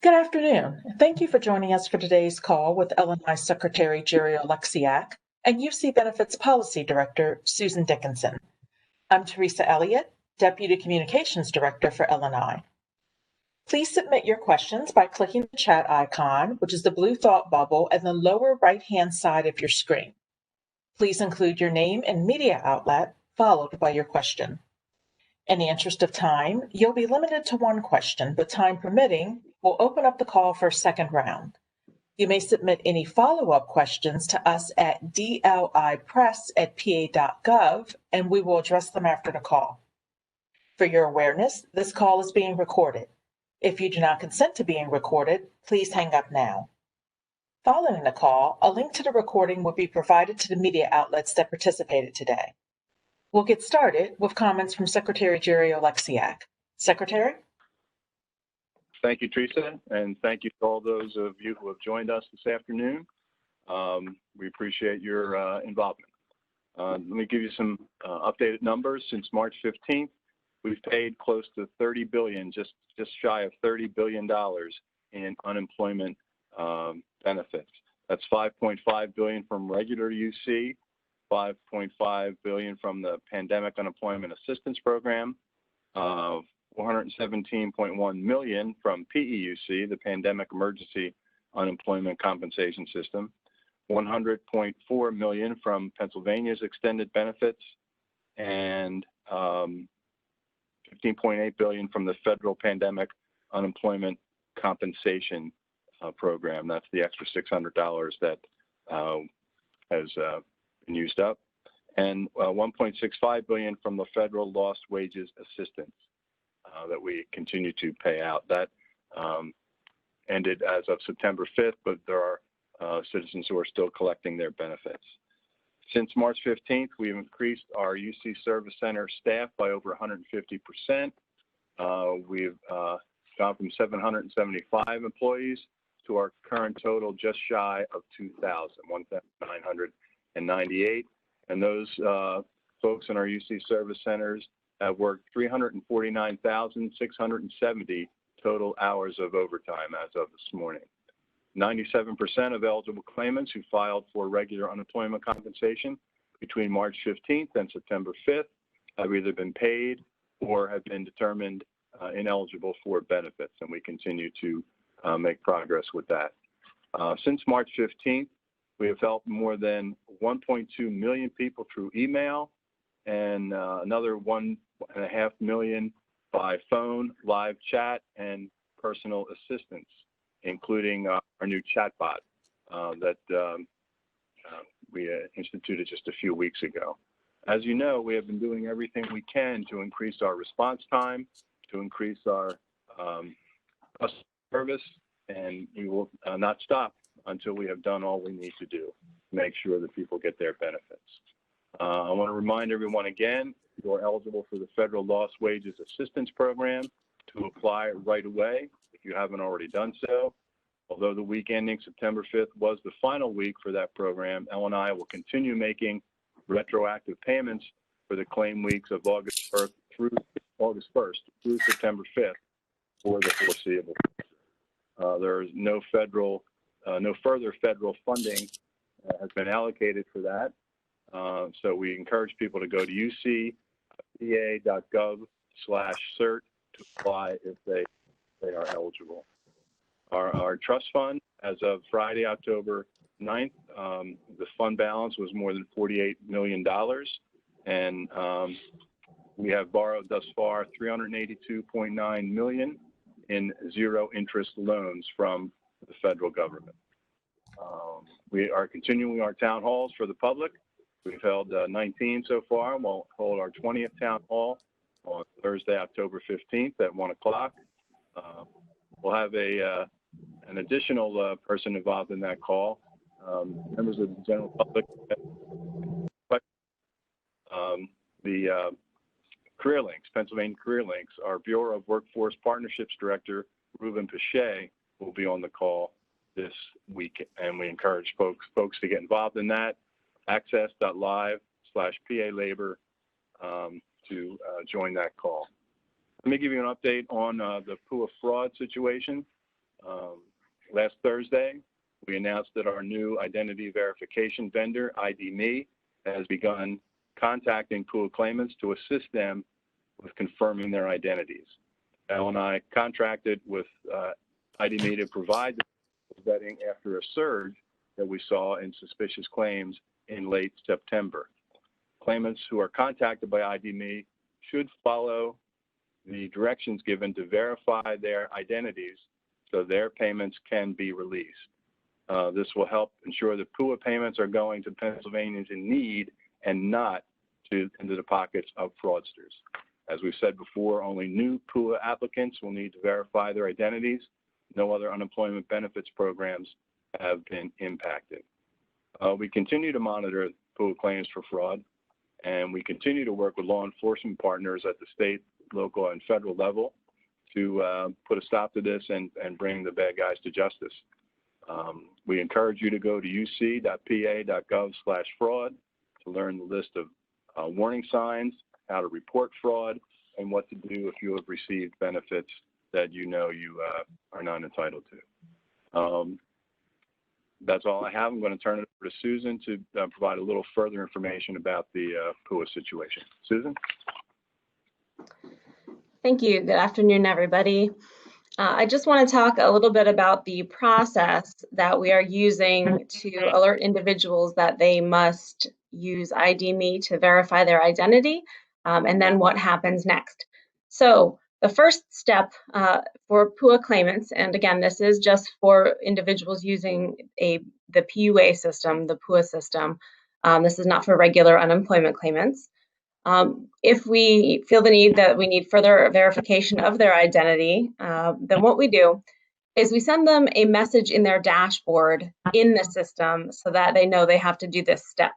Good afternoon. Thank you for joining us for today's call with Illinois Secretary Jerry Oleksiak and UC Benefits Policy Director Susan Dickinson. I'm Teresa Elliott, Deputy Communications Director for Illinois. Please submit your questions by clicking the chat icon, which is the blue thought bubble in the lower right-hand side of your screen. Please include your name and media outlet, followed by your question. In the interest of time, you'll be limited to one question, but time permitting, we'll open up the call for a second round. You may submit any follow-up questions to us at dlipress@pa.gov, and we will address them after the call. For your awareness, this call is being recorded. If you do not consent to being recorded, please hang up now. Following the call, a link to the recording will be provided to the media outlets that participated today. We'll get started with comments from Secretary Jerry Oleksiak. Secretary? Thank you, Teresa, and thank you to all those of you who have joined us this afternoon. We appreciate your involvement. Let me give you some updated numbers. Since March 15th, we've paid close to $30 billion, just shy of $30 billion in unemployment benefits. That's $5.5 billion from regular UC, $5.5 billion from the Pandemic Unemployment Assistance Program, $417.1 million from PEUC, the Pandemic Emergency Unemployment Compensation System, $100.4 million from Pennsylvania's extended benefits, and $15.8 billion from the federal Pandemic Unemployment Compensation Program. That's the extra $600 that has been used up, and $1.65 billion from the federal lost wages assistance that we continue to pay out. That ended as of September 5th, but there are citizens who are still collecting their benefits. Since March 15th, we've increased our UC Service Center staff by over 150%. We've gone from 775 employees to our current total just shy of 2,000, 1,998. And those folks in our UC Service Centers have worked 349,670 total hours of overtime as of this morning. 97% of eligible claimants who filed for regular unemployment compensation between March 15th and September 5th have either been paid or have been determined ineligible for benefits, and we continue to make progress with that. Since March 15th, we have helped more than 1.2 million people through email and another 1.5 million by phone, live chat, and personal assistance, including our new chatbot that we instituted just a few weeks ago. As you know, we have been doing everything we can to increase our response time, to increase our customer service, and we will not stop until we have done all we need to do to make sure that people get their benefits. I want to remind everyone again, if you are eligible for the Federal Lost Wages Assistance Program, to apply right away if you haven't already done so. Although the week ending September 5th was the final week for that program, L&I will continue making retroactive payments for the claim weeks of August 1st through September 5th for the foreseeable future. There is no further federal funding has been allocated for that. So we encourage people to go to ucpa.gov/cert to apply if they are eligible. Our trust fund, as of Friday, October 9th, the fund balance was more than $48 million, and we have borrowed thus far $382.9 million in zero interest loans from the federal government. We are continuing our town halls for the public. We've held 19 so far. We'll hold our 20th town hall on Thursday, October 15th at 1 o'clock. We'll have an additional person involved in that call, members of the general public. The Career Links, Pennsylvania Career Links, our Bureau of Workforce Partnerships Director, Ruben Pache, will be on the call this week, and we encourage folks to get involved in that. access.live/PA-labor to join that call. Let me give you an update on the PUA fraud situation. Last Thursday, we announced that our new identity verification vendor, ID.me, has begun contacting PUA claimants to assist them with confirming their identities. Elle and I contracted with ID.me to provide the vetting after a surge that we saw in suspicious claims in late September. Claimants who are contacted by ID.me should follow the directions given to verify their identities so their payments can be released. This will help ensure that PUA payments are going to Pennsylvanians in need and not into the pockets of fraudsters. As we've said before, only new PUA applicants will need to verify their identities. No other unemployment benefits programs have been impacted. We continue to monitor PUA claims for fraud, and we continue to work with law enforcement partners at the state, local, and federal level to put a stop to this and bring the bad guys to justice. We encourage you to go to uc.pa.gov/fraud to learn the list of warning signs, how to report fraud, and what to do if you have received benefits that you know you are not entitled to. That's all I have. I'm going to turn it over to Susan to provide a little further information about the PUA situation. Susan? Thank you. Good afternoon, everybody. I just want to talk a little bit about the process that we are using to alert individuals that they must use ID.me to verify their identity, and then what happens next. So the first step for PUA claimants, and again, this is just for individuals using the PUA system, the PUA system. This is not for regular unemployment claimants. If we feel the need that we need further verification of their identity, then what we do is we send them a message in their dashboard in the system so that they know they have to do this step.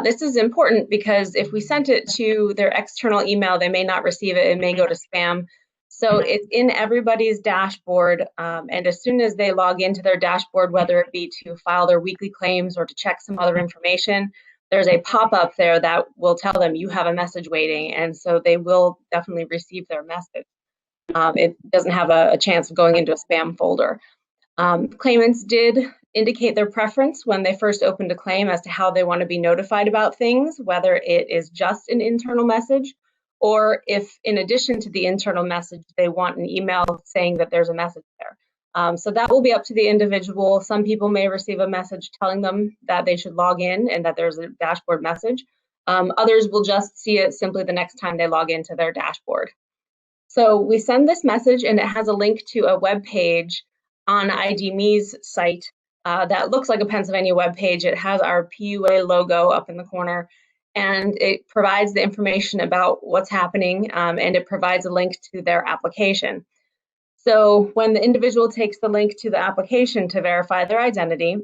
This is important because if we sent it to their external email, they may not receive it. It may go to spam. So it's in everybody's dashboard, and as soon as they log into their dashboard, whether it be to file their weekly claims or to check some other information, there's a pop-up there that will tell them you have a message waiting, and so they will definitely receive their message. It doesn't have a chance of going into a spam folder. Claimants did indicate their preference when they first opened a claim as to how they want to be notified about things, whether it is just an internal message or if in addition to the internal message, they want an email saying that there's a message there. So that will be up to the individual. Some people may receive a message telling them that they should log in and that there's a dashboard message. Others will just see it simply the next time they log into their dashboard. So we send this message and it has a link to a web page on ID.me's site that looks like a Pennsylvania web page. It has our PUA logo up in the corner, and it provides the information about what's happening, and it provides a link to their application. So when the individual takes the link to the application to verify their identity,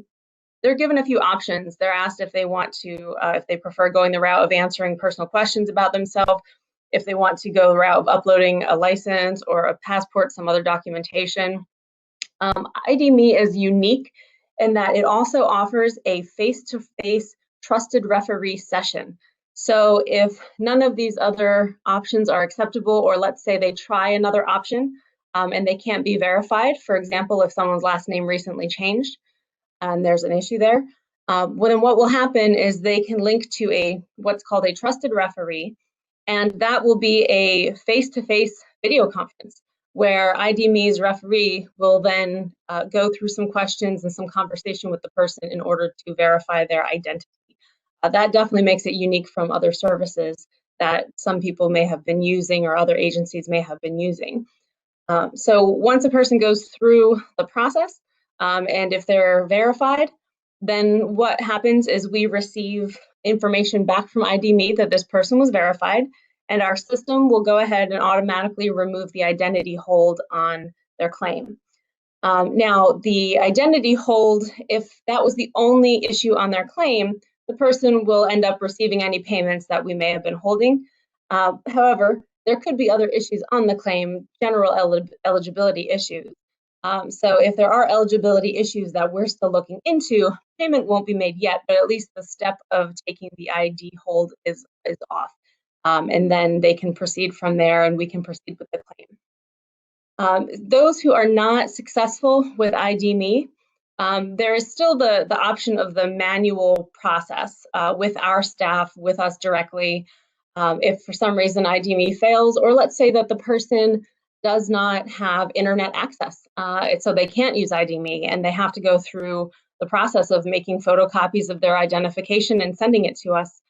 they're given a few options. They're asked if they want to, if they prefer going the route of answering personal questions about themselves, if they want to go the route of uploading a license or a passport, some other documentation. ID.me is unique in that it also offers a face-to-face trusted referee session. So if none of these other options are acceptable, or let's say they try another option and they can't be verified, for example, if someone's last name recently changed and there's an issue there, well, then what will happen is they can link to what's called a trusted referee, and that will be a face-to-face video conference where ID.me's referee will then go through some questions and some conversation with the person in order to verify their identity. That definitely makes it unique from other services that some people may have been using or other agencies may have been using. So once a person goes through the process, and if they're verified, then what happens is we receive information back from ID.me that this person was verified, and our system will go ahead and automatically remove the identity hold on their claim. Now, the identity hold, if that was the only issue on their claim, the person will end up receiving any payments that we may have been holding. However, there could be other issues on the claim, general eligibility issues. So if there are eligibility issues that we're still looking into, payment won't be made yet, but at least the step of taking the ID hold is off. And then they can proceed from there and we can proceed with the claim. Those who are not successful with ID.me, there is still the option of the manual process with our staff, with us directly. If for some reason ID.me fails, or let's say that the person does not have internet access, so they can't use ID.me and they have to go through the process of making photocopies of their identification and sending it to us,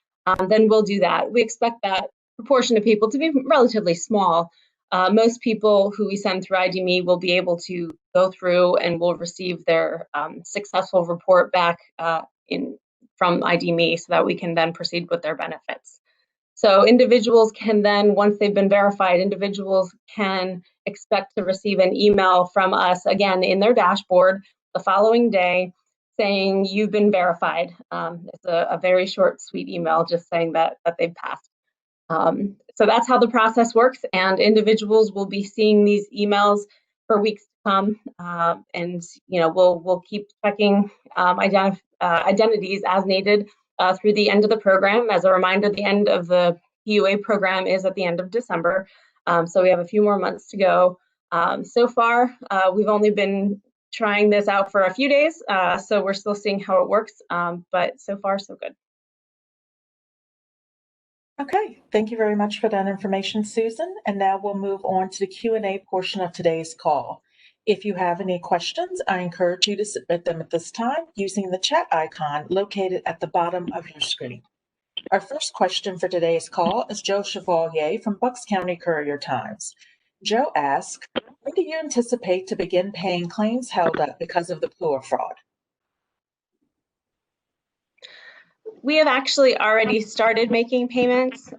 then we'll do that. We expect that proportion of people to be relatively small. Most people who we send through ID.me will be able to go through and will receive their successful report back from ID.me so that we can then proceed with their benefits. So individuals can then, once they've been verified, individuals can expect to receive an email from us, again, in their dashboard the following day saying you've been verified. It's a very short, sweet email just saying that they've passed. So that's how the process works, and individuals will be seeing these emails for weeks to come, and we'll keep checking identities as needed through the end of the program. As a reminder, the end of the PUA program is at the end of December, so we have a few more months to go. So far, we've only been trying this out for a few days, so we're still seeing how it works, but so far, so good. Okay, thank you very much for that information, Susan. And now we'll move on to the Q&A portion of today's call. If you have any questions, I encourage you to submit them at this time using the chat icon located at the bottom of your screen. Our first question for today's call is Joe Chevalier from Bucks County Courier-Times. Joe asks, when do you anticipate to begin paying claims held up because of the PUA fraud? We have actually already started making payments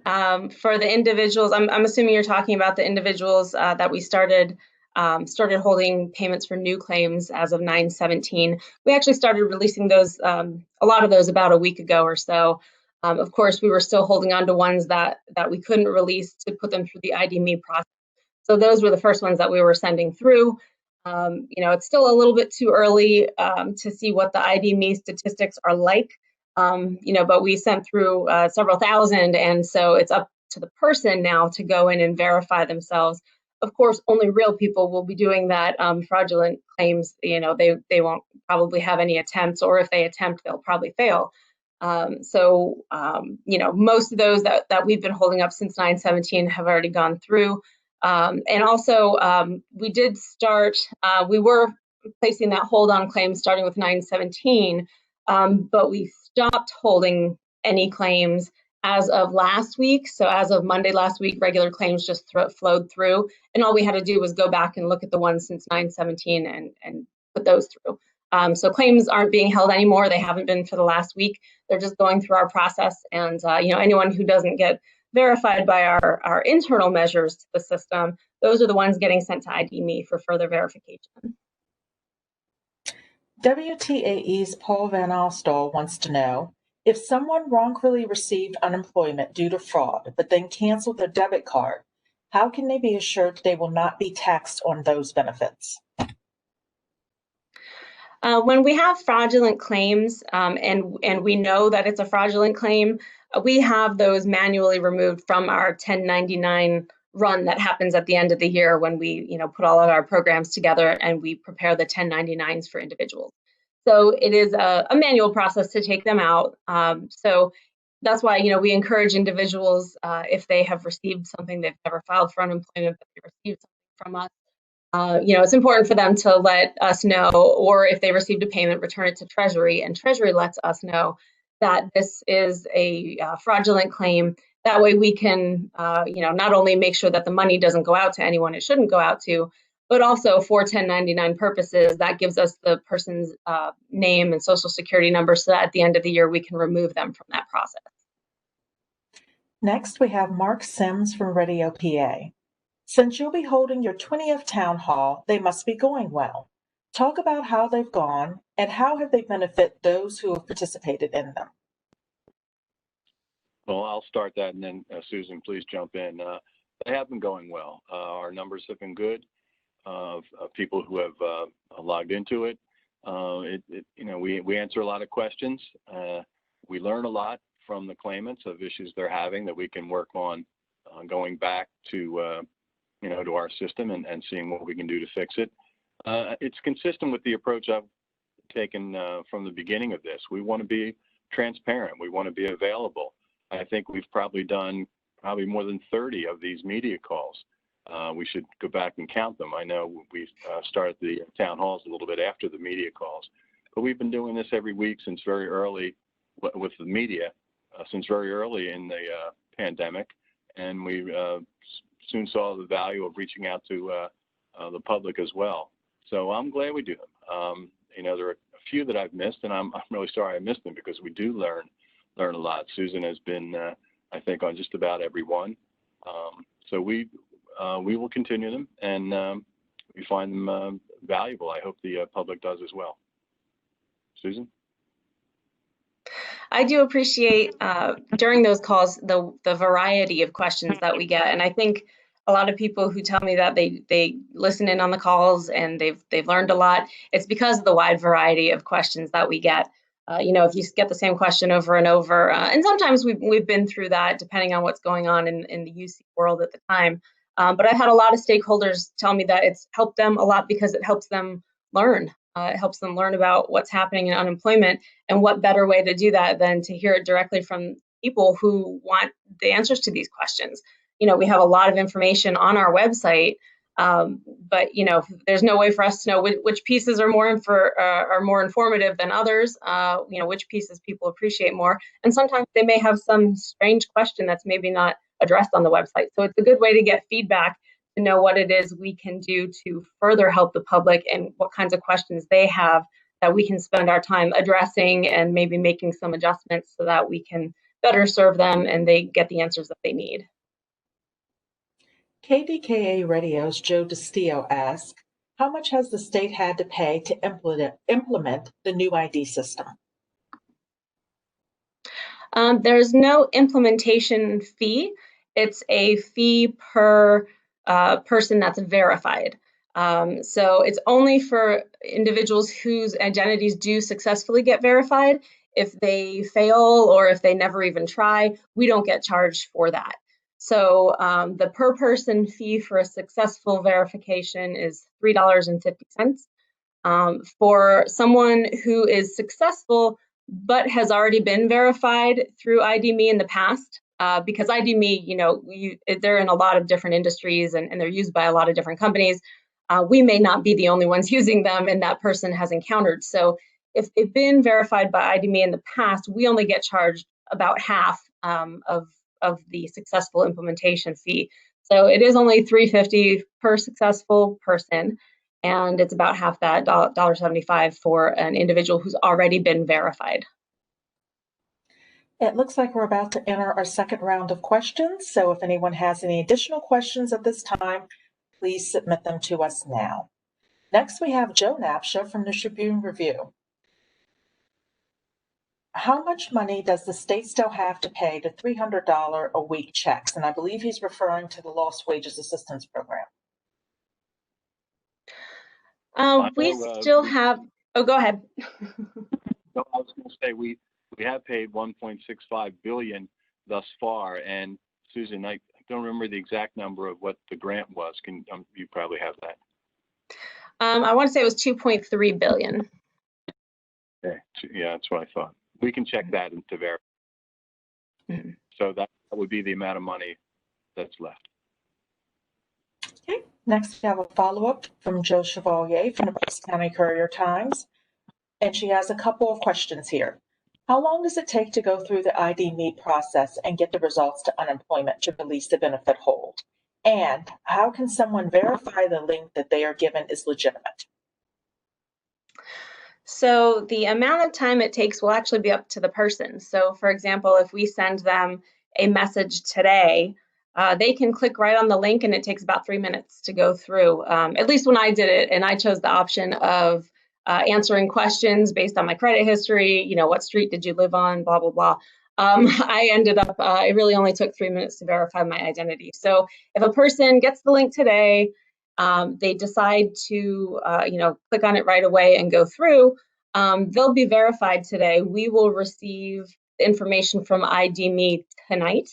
for the individuals. I'm assuming you're talking about the individuals that we started holding payments for new claims as of 9/17. We actually started releasing those, a lot of those about a week ago or so. Of course, we were still holding on to ones that we couldn't release to put them through the ID.me process. So those were the first ones that we were sending through. It's still a little bit too early to see what the ID.me statistics are like. But we sent through several thousand, and so it's up to the person now to go in and verify themselves. Of course, only real people will be doing that. Fraudulent claims, they won't probably have any attempts, or if they attempt, they'll probably fail. Most of those that we've been holding up since 9/17 have already gone through. And also, we did start, we were placing that hold on claims starting with 9/17, but we stopped holding any claims as of last week. So as of Monday last week, regular claims just flowed through, and all we had to do was go back and look at the ones since 9/17 and put those through. So claims aren't being held anymore. They haven't been for the last week. They're just going through our process, and anyone who doesn't get verified by our internal measures to the system, those are the ones getting sent to ID.me for further verification. WTAE's Paul Van Alstall wants to know, if someone wrongfully received unemployment due to fraud, but then canceled their debit card, how can they be assured they will not be taxed on those benefits? When we have fraudulent claims and we know that it's a fraudulent claim, we have those manually removed from our 1099 run that happens at the end of the year when we put all of our programs together and we prepare the 1099s for individuals. So it is a manual process to take them out. So that's why we encourage individuals, if they have received something, they've never filed for unemployment, but they received something from us, it's important for them to let us know, or if they received a payment, return it to Treasury, and Treasury lets us know that this is a fraudulent claim. That way we can, not only make sure that the money doesn't go out to anyone it shouldn't go out to, but also for 1099 purposes, that gives us the person's name and social security number so that at the end of the year we can remove them from that process. Next, we have Mark Sims from Radio PA. Since you'll be holding your 20th town hall, they must be going well. Talk about how they've gone and how have they benefited those who have participated in them. Well, I'll start that, and then Susan, please jump in. They have been going well. Our numbers have been good of people who have logged into it. We answer a lot of questions. We learn a lot from the claimants of issues they're having that we can work on going back to to our system and seeing what we can do to fix it. It's consistent with the approach I've taken from the beginning of this. We want to be transparent. We want to be available. I think we've probably done more than 30 of these media calls. We should go back and count them. I know we started the town halls a little bit after the media calls, but we've been doing this every week since very early with the media, since very early in the pandemic, and we soon saw the value of reaching out to the public as well. So I'm glad we do them. There are a few that I've missed, and I'm really sorry I missed them because we do learn a lot. Susan has been, I think, on just about every one. So we will continue them, and we find them valuable. I hope the public does as well. Susan? I do appreciate during those calls the variety of questions that we get, and I think a lot of people who tell me that they listen in on the calls and they've learned a lot. It's because of the wide variety of questions that we get. If you get the same question over and over, and sometimes we've been through that depending on what's going on in the UC world at the time. But I've had a lot of stakeholders tell me that it's helped them a lot because it helps them learn. It helps them learn about what's happening in unemployment, and what better way to do that than to hear it directly from people who want the answers to these questions. We have a lot of information on our website, but there's no way for us to know which pieces are more informative than others. Which pieces people appreciate more, and sometimes they may have some strange question that's maybe not addressed on the website. So it's a good way to get feedback to know what it is we can do to further help the public and what kinds of questions they have that we can spend our time addressing and maybe making some adjustments so that we can better serve them and they get the answers that they need. KDKA Radio's Joe DeStio asks, how much has the state had to pay to implement the new ID system? There's no implementation fee. It's a fee per person that's verified. So it's only for individuals whose identities do successfully get verified. If they fail or if they never even try, we don't get charged for that. So the per person fee for a successful verification is $3.50. For someone who is successful but has already been verified through ID.me in the past, because ID.me, they're in a lot of different industries and they're used by a lot of different companies. We may not be the only ones using them and that person has encountered. So if they've been verified by ID.me in the past, we only get charged about half of the successful implementation fee. So it is only $3.50 per successful person, and it's about half that, $1.75 for an individual who's already been verified. It looks like we're about to enter our second round of questions, so if anyone has any additional questions at this time, please submit them to us now. Next, we have Joe Napsha from the Tribune Review. How much money does the state still have to pay to $300 a week checks? And I believe he's referring to the Lost Wages Assistance Program. We still have, oh, go ahead. No, I was going to say we have paid $1.65 billion thus far, and Susan, I don't remember the exact number of what the grant was. Can you probably have that? I want to say it was $2.3 billion. Okay. Yeah, that's what I thought. We can check that to verify. Mm-hmm. So that would be the amount of money that's left. Okay. Next, we have a follow-up from Joe Chevalier from the Bucks County Courier-Times, and she has a couple of questions here. How long does it take to go through the ID.me process and get the results to unemployment to release the benefit hold? And how can someone verify the link that they are given is legitimate? So the amount of time it takes will actually be up to the person. So for example, if we send them a message today, they can click right on the link and it takes about 3 minutes to go through. At least when I did it, and I chose the option of answering questions based on my credit history, what street did you live on, blah, blah, blah. I ended up, it really only took 3 minutes to verify my identity. So if a person gets the link today, they decide to, click on it right away and go through, they'll be verified today. We will receive information from ID.me tonight.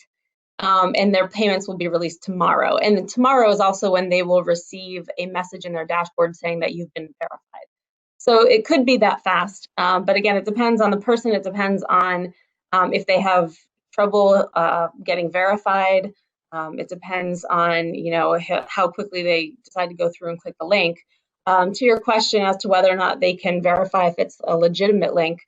and their payments will be released tomorrow. And then tomorrow is also when they will receive a message in their dashboard saying that you've been verified. So it could be that fast, but again, it depends on the person. It depends on if they have trouble getting verified. It depends on how quickly they decide to go through and click the link. To your question as to whether or not they can verify if it's a legitimate link,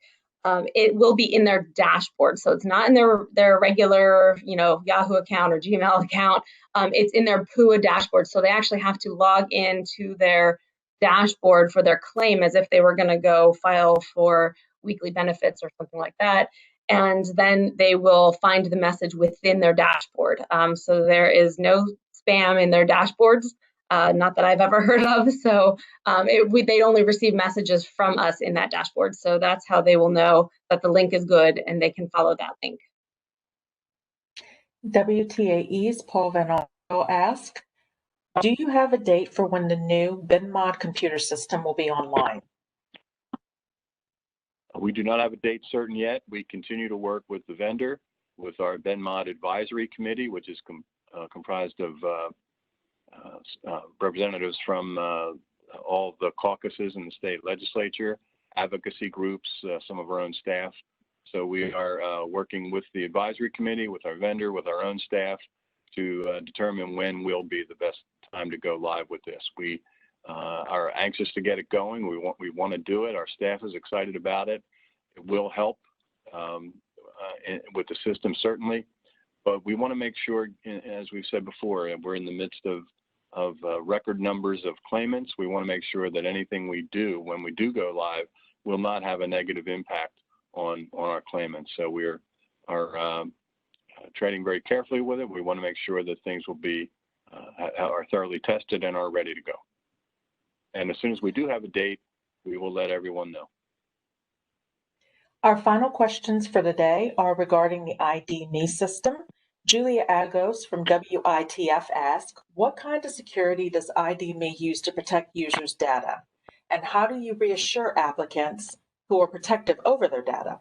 it will be in their dashboard. So it's not in their regular, Yahoo account or Gmail account. It's in their PUA dashboard. So they actually have to log into their dashboard for their claim as if they were going to go file for weekly benefits or something like that. And then they will find the message within their dashboard. So there is no spam in their dashboards. Not that I've ever heard of. So they'd only receive messages from us in that dashboard. So that's how they will know that the link is good and they can follow that link. WTAE's Paul Van Allo asks, do you have a date for when the new BenMod computer system will be online? We do not have a date certain yet. We continue to work with the vendor, with our BenMod advisory committee, which is comprised of representatives from all the caucuses in the state legislature, advocacy groups, some of our own staff. So we are working with the advisory committee, with our vendor, with our own staff to determine when will be the best time to go live with this. We are anxious to get it going. We want to do it. Our staff is excited about it. It will help with the system, certainly. But we want to make sure, as we've said before, we're in the midst of record numbers of claimants. We want to make sure that anything we do when we do go live will not have a negative impact on our claimants. So we are treading very carefully with it. We want to make sure that things will be are thoroughly tested and are ready to go. And as soon as we do have a date, we will let everyone know. Our final questions for the day are regarding the ID.me system. Julia Agos from WITF asks, what kind of security does ID.me use to protect users' data? And how do you reassure applicants who are protective over their data?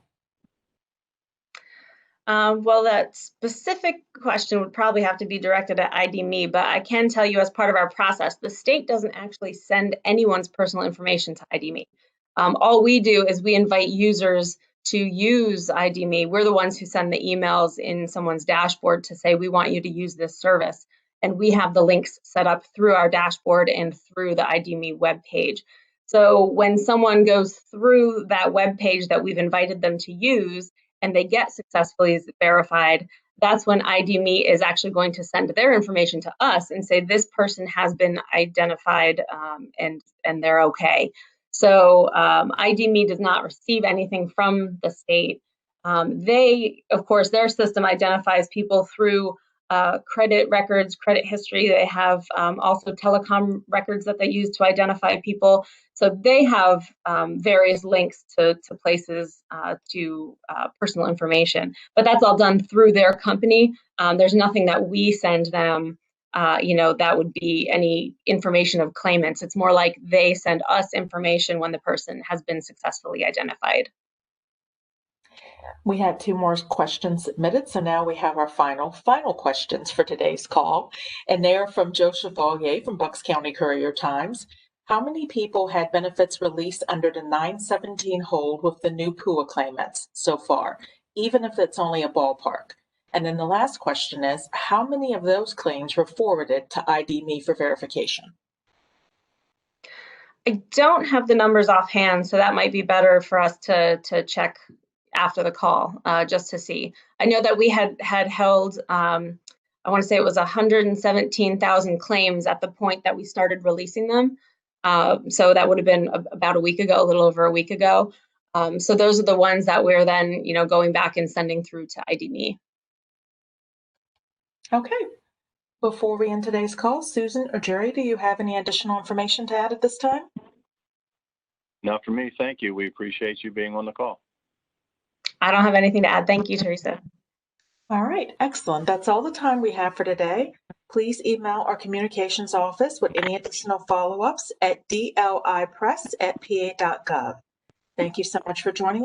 Well, that specific question would probably have to be directed at ID.me, but I can tell you as part of our process, the state doesn't actually send anyone's personal information to ID.me. All we do is we invite users to use ID.me. We're the ones who send the emails in someone's dashboard to say, we want you to use this service. And we have the links set up through our dashboard and through the ID.me web page. So when someone goes through that web page that we've invited them to use, and they get successfully verified, that's when ID.me is actually going to send their information to us and say, this person has been identified and they're okay. So ID.me does not receive anything from the state. They, of course, their system identifies people through credit records, credit history. They have also telecom records that they use to identify people. So they have various links to places to personal information, but that's all done through their company. There's nothing that we send them, that would be any information of claimants. It's more like they send us information when the person has been successfully identified. We had 2 more questions submitted, so now we have our final questions for today's call, and they are from Joseph Vallier from Bucks County Courier-Times. How many people had benefits released under the 917 hold with the new PUA claimants so far, even if it's only a ballpark? And then the last question is, how many of those claims were forwarded to ID.me for verification? I don't have the numbers offhand, so that might be better for us to check after the call, just to see. I know that we had held, I want to say it was 117,000 claims at the point that we started releasing them. So that would have been about a week ago, a little over a week ago. So those are the ones that we're then, going back and sending through to ID.me. Okay. Before we end today's call, Susan or Jerry, do you have any additional information to add at this time? Not for me, thank you. We appreciate you being on the call. I don't have anything to add. Thank you, Teresa. All right, excellent. That's all the time we have for today. Please email our communications office with any additional follow-ups at dlipress@pa.gov. Thank you so much for joining us.